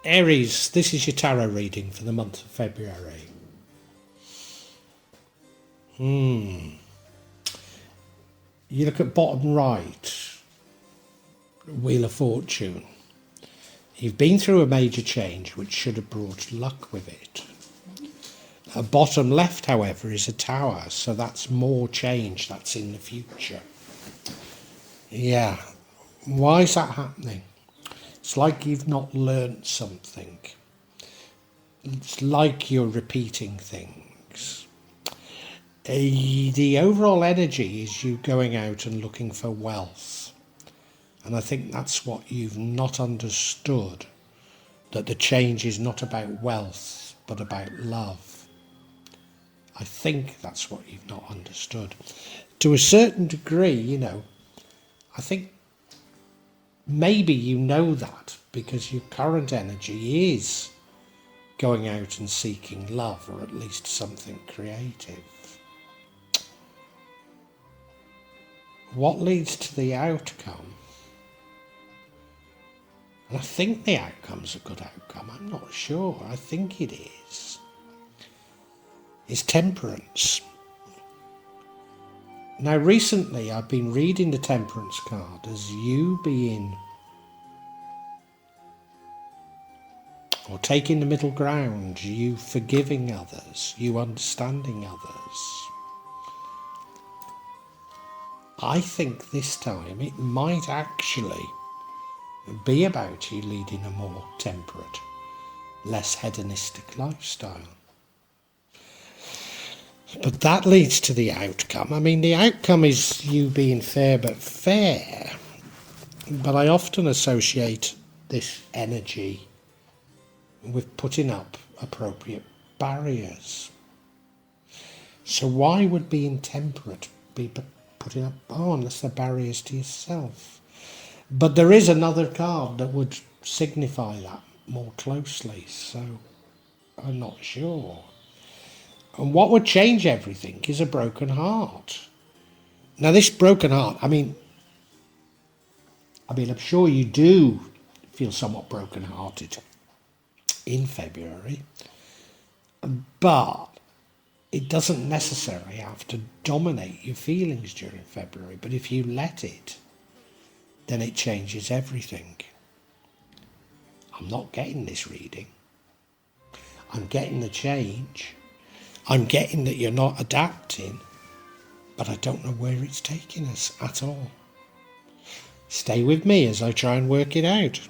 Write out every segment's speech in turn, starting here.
Aries, this is your tarot reading for the month of February. You look at bottom right, Wheel of Fortune. You've been through a major change which should have brought luck with it. At bottom left, however, is a tower, so that's more change, that's in the future. Yeah, why is that happening? It's like you've not learnt something. It's like you're repeating things. The overall energy is you going out and looking for wealth. And I think that's what you've not understood, that the change is not about wealth, but about love. I think that's what you've not understood. To a certain degree, I think maybe you know that because your current energy is going out and seeking love, or at least something creative. What leads to the outcome? And I think the outcome's a good outcome. I'm not sure. I think it is. It's temperance. Now, recently I've been reading the temperance card as you being, or taking the middle ground, you forgiving others, you understanding others. I think this time it might actually be about you leading a more temperate, less hedonistic lifestyle. But that leads to the outcome. I mean, the outcome is you being fair but fair. But I often associate this energy with putting up appropriate barriers. So why would being temperate be putting up, unless they're barriers to yourself? But there is another card that would signify that more closely, so I'm not sure. And what would change everything is a broken heart. Now, this broken heart, I mean, I'm sure you do feel somewhat broken-hearted in February, but it doesn't necessarily have to dominate your feelings during February. But if you let it, then it changes everything. I'm not getting this reading. I'm getting the change. I'm getting that you're not adapting, but I don't know where it's taking us at all. Stay with me as I try and work it out.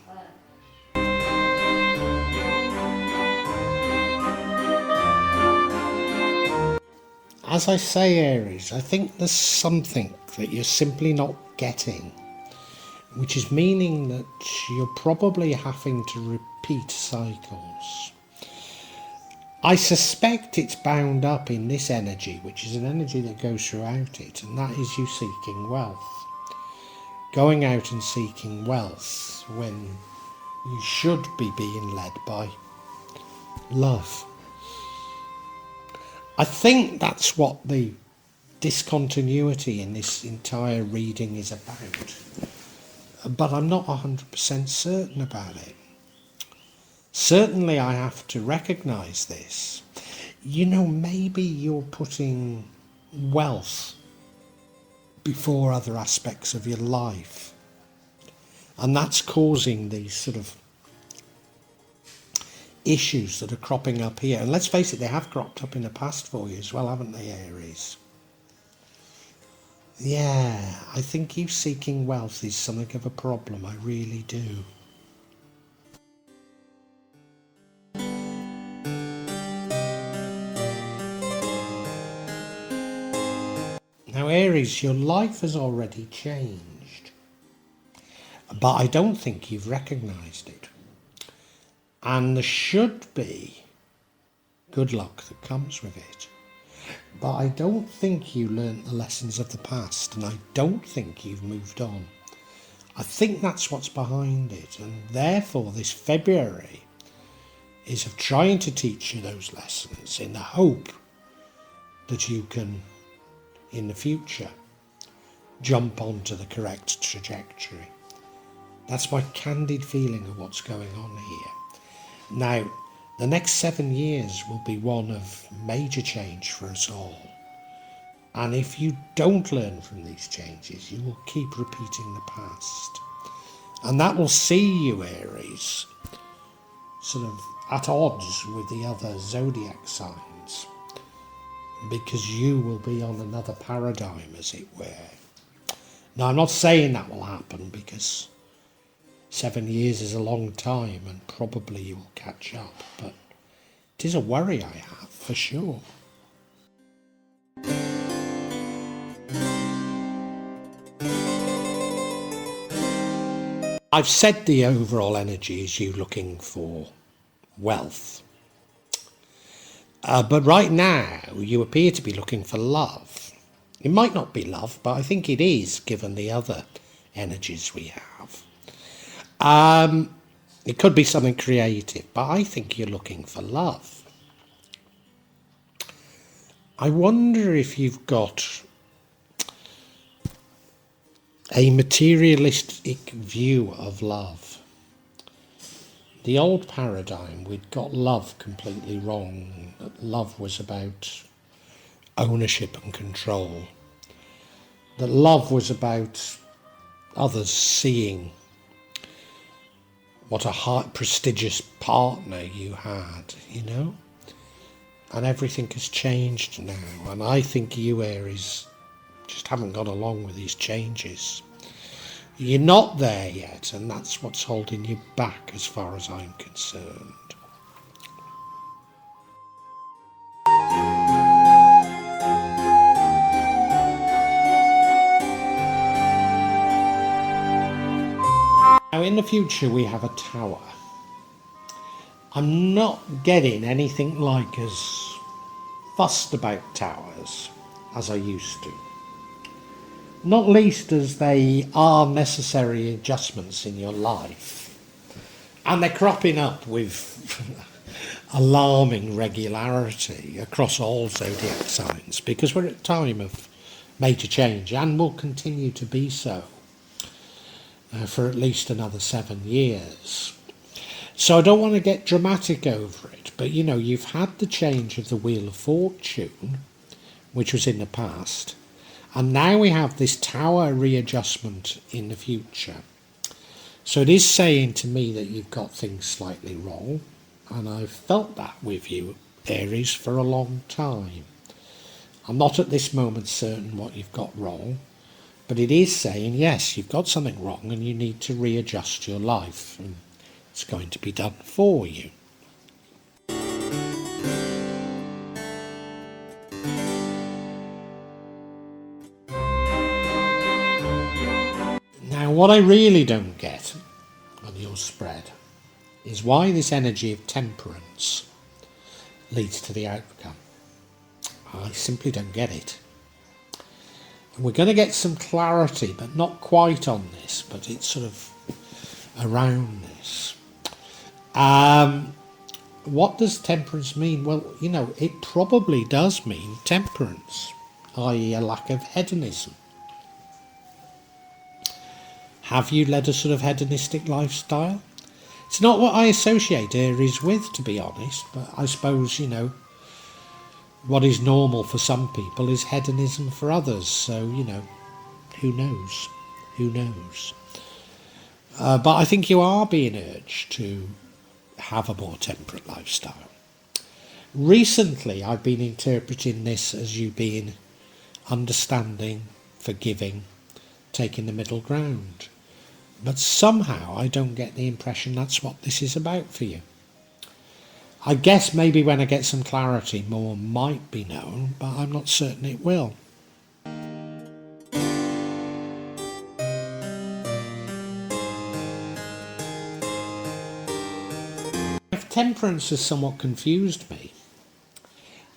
As I say, Aries, I think there's something that you're simply not getting, which is meaning that you're probably having to repeat cycles. I suspect it's bound up in this energy, which is an energy that goes throughout it, and that is you seeking wealth. Going out and seeking wealth when you should be being led by love. I think that's what the discontinuity in this entire reading is about. But I'm not 100% certain about it. Certainly I have to recognise this. Maybe you're putting wealth before other aspects of your life. And that's causing these sort of issues that are cropping up here. And let's face it, they have cropped up in the past for you as well, haven't they, Aries? Yeah, I think you seeking wealth is something of a problem. I really do. Now, Aries, your life has already changed, but I don't think you've recognised it. And there should be good luck that comes with it. But I don't think you learnt the lessons of the past, and I don't think you've moved on. I think that's what's behind it, and therefore this February is of trying to teach you those lessons in the hope that you can, in the future, jump onto the correct trajectory. That's my candid feeling of what's going on here. Now, the next 7 years will be one of major change for us all. And if you don't learn from these changes, you will keep repeating the past. And that will see you, Aries, sort of at odds with the other zodiac signs, because you will be on another paradigm, as it were. Now, I'm not saying that will happen, because 7 years is a long time and probably you will catch up, but it is a worry I have, for sure. I've said the overall energy is you looking for wealth. But right now, you appear to be looking for love. It might not be love, but I think it is, given the other energies we have. It could be something creative, but I think you're looking for love. I wonder if you've got a materialistic view of love. The old paradigm, we'd got love completely wrong. That love was about ownership and control. That love was about others seeing what a high, prestigious partner you had, you know? And everything has changed now. And I think you, Aries, just haven't got along with these changes. You're not there yet, and that's what's holding you back as far as I'm concerned. Now, in the future, we have a tower. I'm not getting anything like as fussed about towers as I used to. Not least as they are necessary adjustments in your life. And they're cropping up with alarming regularity across all zodiac signs, because we're at a time of major change and will continue to be so for at least another 7 years. So I don't want to get dramatic over it, but you know, you've had the change of the Wheel of Fortune, which was in the past, and now we have this tower readjustment in the future. So it is saying to me that you've got things slightly wrong, and I've felt that with you, Aries, for a long time. I'm not at this moment certain what you've got wrong, but it is saying, yes, you've got something wrong and you need to readjust your life, and it's going to be done for you. Now, what I really don't get on your spread is why this energy of temperance leads to the outcome. I simply don't get it. And we're going to get some clarity, but not quite on this, but it's sort of around this. What does temperance mean? Well, you know, it probably does mean temperance, i.e. a lack of hedonism. Have you led a sort of hedonistic lifestyle? It's not what I associate Aries with, to be honest, but I suppose, you know, what is normal for some people is hedonism for others, so, you know, who knows? Who knows? But I think you are being urged to have a more temperate lifestyle. Recently, I've been interpreting this as you being understanding, forgiving, taking the middle ground. But somehow I don't get the impression that's what this is about for you. I guess maybe when I get some clarity, more might be known, but I'm not certain it will. If temperance has somewhat confused me,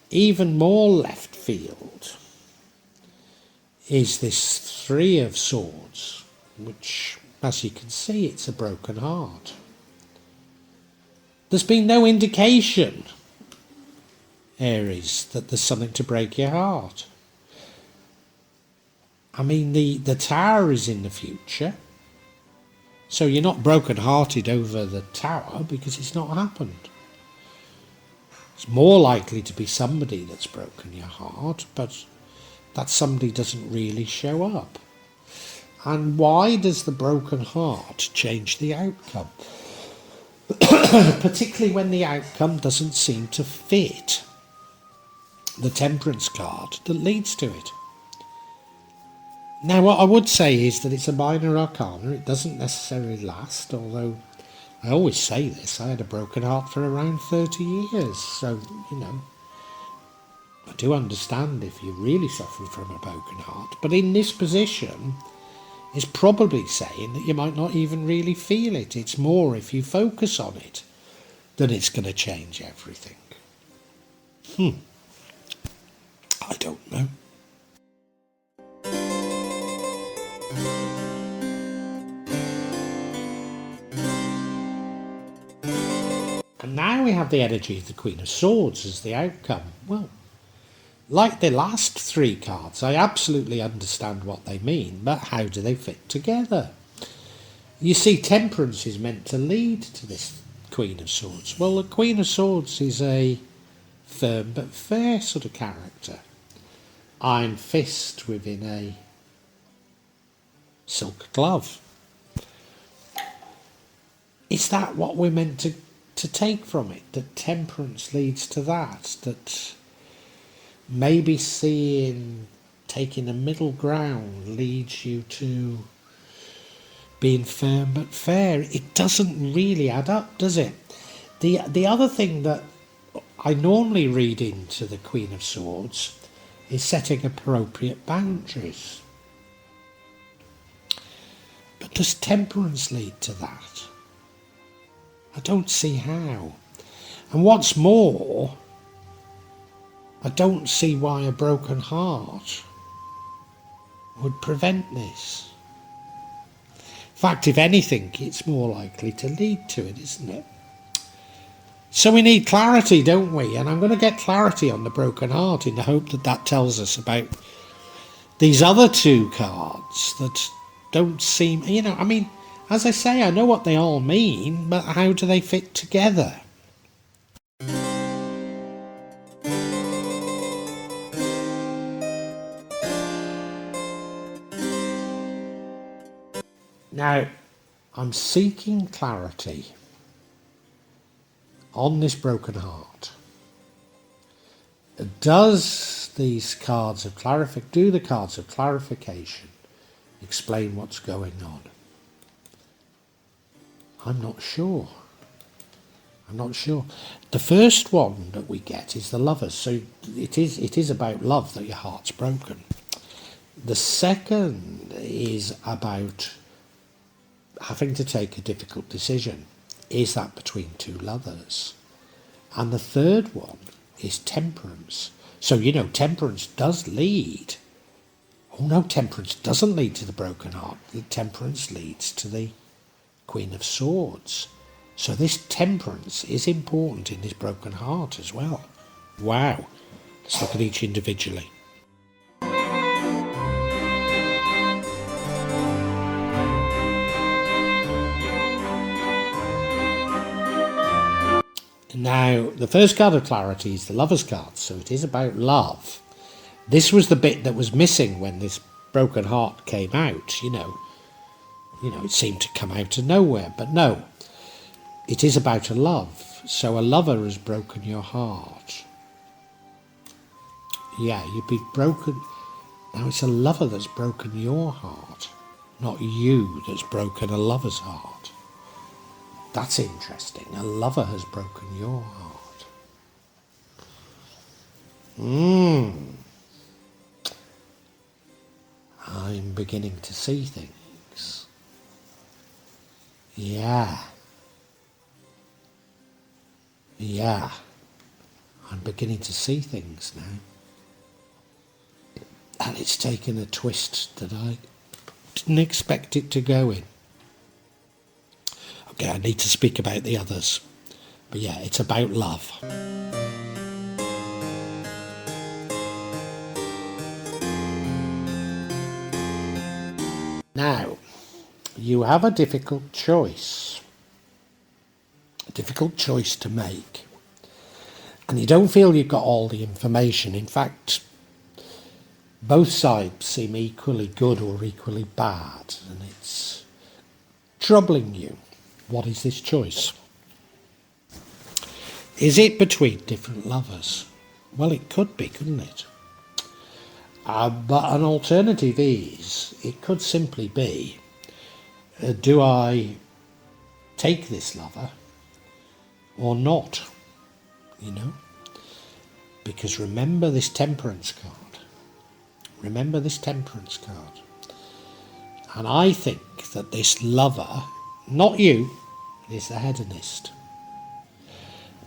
even more left field is this Three of Swords, which, as you can see, it's a broken heart. There's been no indication, Aries, that there's something to break your heart. I mean, the Tower is in the future, So you're not broken-hearted over the Tower because it's not happened. It's more likely to be somebody that's broken your heart, but that somebody doesn't really show up. And why does the broken heart change the outcome? Particularly when the outcome doesn't seem to fit the temperance card that leads to it. Now, what I would say is that it's a minor arcana. It doesn't necessarily last, although I always say this. I had a broken heart for around 30 years, so, I do understand if you're really suffering from a broken heart. But in this position, it's probably saying that you might not even really feel it. It's more if you focus on it that it's going to change everything. I don't know. And now we have the energy of the Queen of Swords as the outcome. Well, like the last three cards, I absolutely understand what they mean, but how do they fit together? You see, temperance is meant to lead to this Queen of Swords. Well, the Queen of Swords is a firm but fair sort of character. Iron fist within a silk glove. Is that what we're meant to take from it? That temperance leads to that? That maybe taking a middle ground leads you to being firm but fair? It doesn't really add up, does it? The other thing that I normally read into the Queen of Swords is setting appropriate boundaries. But does temperance lead to that? I don't see how. And what's more, I don't see why a broken heart would prevent this. In fact, if anything, it's more likely to lead to it, isn't it? So we need clarity, don't we? And I'm going to get clarity on the broken heart in the hope that that tells us about these other two cards that don't seem, as I say, I know what they all mean, but how do they fit together? Now, I'm seeking clarity on this broken heart. Do the cards of clarification explain what's going on? I'm not sure. The first one that we get is the Lovers, so it is about love that your heart's broken. The second is about having to take a difficult decision. Is that between two lovers? And the third one is temperance. So, temperance does lead. Oh no, temperance doesn't lead to the broken heart. Temperance leads to the Queen of Swords. So this temperance is important in this broken heart as well. Wow. Let's look at each individually. Now, the first card of clarity is the Lover's card, so it is about love. This was the bit that was missing when this broken heart came out, it seemed to come out of nowhere, but no, it is about a love. So a lover has broken your heart. Yeah, you'd be broken. Now it's a lover that's broken your heart, not you that's broken a lover's heart. That's interesting. A lover has broken your heart. I'm beginning to see things. Yeah. I'm beginning to see things now. And it's taken a twist that I didn't expect it to go in. Okay, I need to speak about the others. But yeah, it's about love. Now, you have a difficult choice. A difficult choice to make. And you don't feel you've got all the information. In fact, both sides seem equally good or equally bad, and it's troubling you. What is this choice? Is it between different lovers? Well, it could be, couldn't it? But an alternative is, it could simply be, do I take this lover or not? You know? Because remember this temperance card. Remember this temperance card. And I think that this lover, not you, is the hedonist.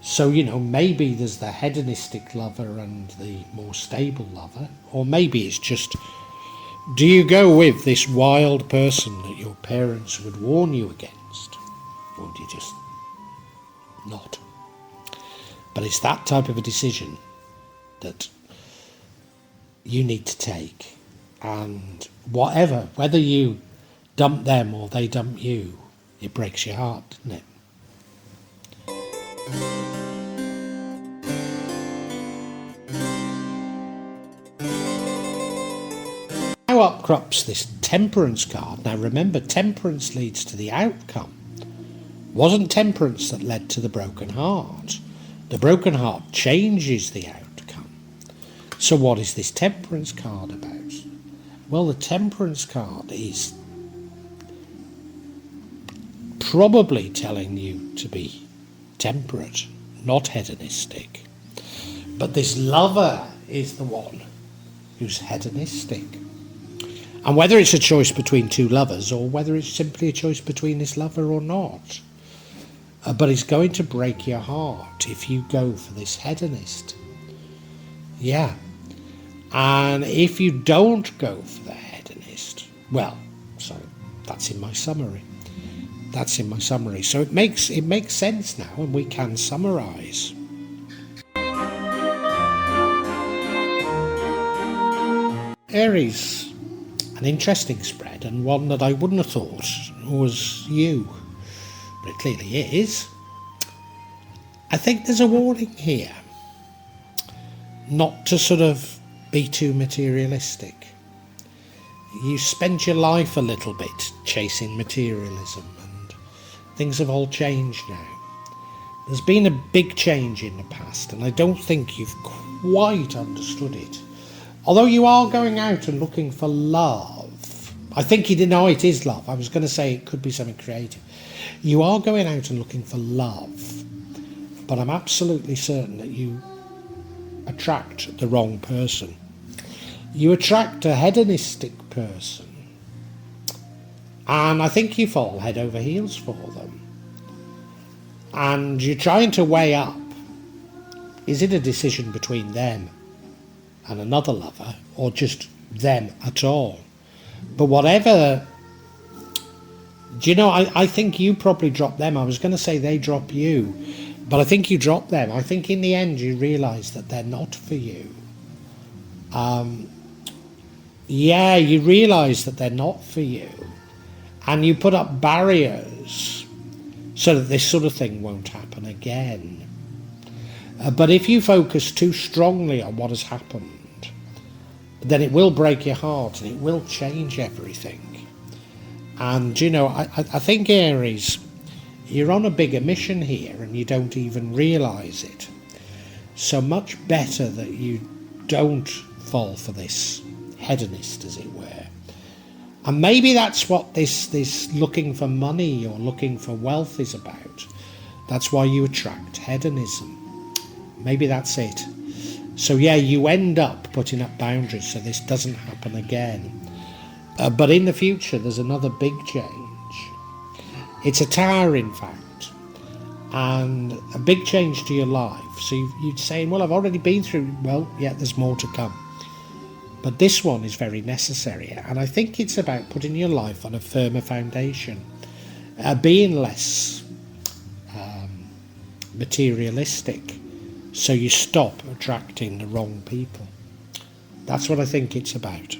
So, you know, maybe there's the hedonistic lover and the more stable lover. Or maybe it's just, do you go with this wild person that your parents would warn you against? Or do you just not? But it's that type of a decision that you need to take. And whatever, whether you dump them or they dump you, it breaks your heart, doesn't it? Now up crops this temperance card. Now remember, temperance leads to the outcome. It wasn't temperance that led to the broken heart. The broken heart changes the outcome. So what is this temperance card about? Well, the temperance card is probably telling you to be temperate, not hedonistic. But this lover is the one who's hedonistic. And whether it's a choice between two lovers or whether it's simply a choice between this lover or not, but it's going to break your heart if you go for this hedonist. Yeah. And if you don't go for the hedonist, well, sorry, that's in my summary. That's in my summary. So it makes sense now, and we can summarise. Aries, an interesting spread, and one that I wouldn't have thought was you, but it clearly is. I think there's a warning here, not to sort of be too materialistic. You spent your life a little bit chasing materialism, and things have all changed now. There's been a big change in the past, and I don't think you've quite understood it. Although you are going out and looking for love. I think you didn't know it is love. I was going to say it could be something creative. You are going out and looking for love. But I'm absolutely certain that you attract the wrong person. You attract a hedonistic person. And I think you fall head over heels for them. And you're trying to weigh up, is it a decision between them and another lover, or just them at all? But whatever, do you know, I think you probably drop them. I was going to say they drop you, but I think you drop them. I think in the end you realise that they're not for you. Yeah, you realise that they're not for you. And you put up barriers so that this sort of thing won't happen again. But if you focus too strongly on what has happened, then it will break your heart and it will change everything. And, you know, I think, Aries, you're on a bigger mission here and you don't even realise it. So much better that you don't fall for this hedonist, as it were. And maybe that's what this looking for money or looking for wealth is about. That's why you attract hedonism. Maybe that's it. So yeah, you end up putting up boundaries so this doesn't happen again. But in the future, there's another big change. It's a tower, in fact, and a big change to your life. So you're saying, well, I've already been through, well, yeah, there's more to come. But this one is very necessary, and I think it's about putting your life on a firmer foundation, being less materialistic, so you stop attracting the wrong people. That's what I think it's about.